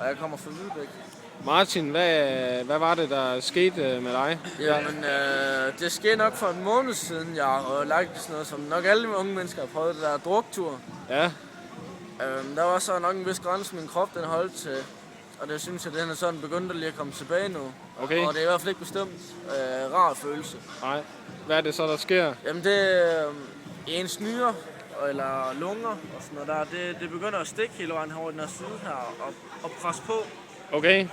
og jeg kommer fra Hvidebæk. Martin, hvad var det, der skete med dig? Jamen, det skete nok for en måned siden, jeg har lagt sådan noget, som nok alle unge mennesker har prøvet, det der druktur. Ja. Der var så nok en vis grænse, min krop den holdt til, og det synes jeg, den er sådan begyndt at lige at komme tilbage nu. Okay. Og det er i hvert fald ikke bestemt rar følelse. Nej. Hvad er det så, der sker? Jamen, det er ens nyrer eller lunger og sådan noget der, det begynder at stikke hele vejen herovre i den her side her og presse på. Okay.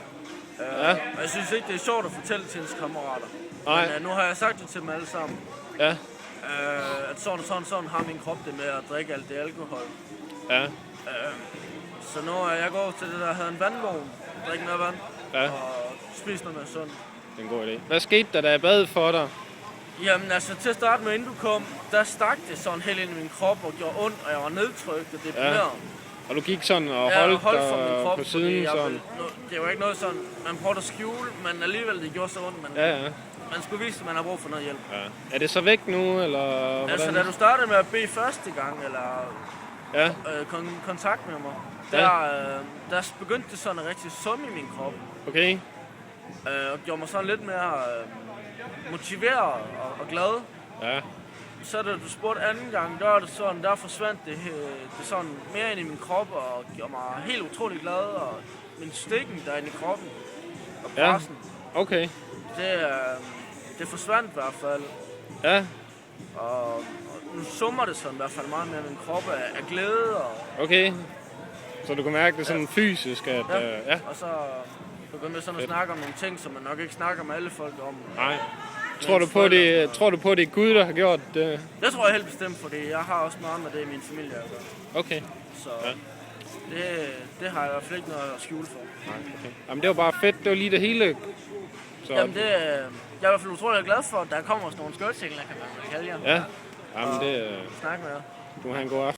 Ja. Og jeg synes ikke, det er sjovt at fortælle til ens kammerater. Nej. Men nu har jeg sagt det til dem alle sammen. Ja. At sådan har min krop det med at drikke alt det alkohol. Ja. Så nu er jeg går til det der, havde en vandvogn, drikke mere vand Ja. og spise noget mere sundt. Det er en god idé. Hvad skete der, da jeg bad for dig? Jamen altså, til at starte med, inden du kom, der stak det sådan helt ind i min krop og gjorde ondt, og jeg var nedtrykt og deprimeret. Ja. Og du gik sådan og Ja, holdt for min dig krop, på siden sådan? det var ikke noget sådan, man prøvede at skjule, men alligevel det gjorde så ondt, men Ja. man skulle vise, at man har brug for noget hjælp. Ja. Er det så væk nu, eller hvordan? Altså, da du startede med at bede første gang, eller kontakt med mig, der begyndte det sådan at rigtig summe i min krop. Okay. Og gjorde mig sådan lidt mere motiveret og glad. Ja. Så da du spurgte anden gang, der forsvandt det sådan mere ind i min krop og gjorde mig helt utrolig glad, og min stikken derinde i kroppen og pressen. Okay. Det forsvandt i hvert fald. Ja. Og nu summer det sådan i hvert fald meget mere min krop af glæde. Okay. Så du kan mærke det sådan fysisk, at... Ja. Og så begyndte jeg sådan at snakke om nogle ting, som man nok ikke snakker med alle folk om. Nej. Tror du på, det er Gud, der har gjort det? Det tror jeg helt bestemt, fordi jeg har også meget med det i min familie at gøre. Okay. Så det har jeg i hvert fald ikke noget at skjule for. Nej, okay. Jamen det var bare fedt, det var lige det hele. Så... Jamen jeg er i hvert fald utrolig glad for, at der kommer sådan nogle skørtsingler, kan man kalde jer. Ja. Jamen det... Snak med jer. Du må have en god aften.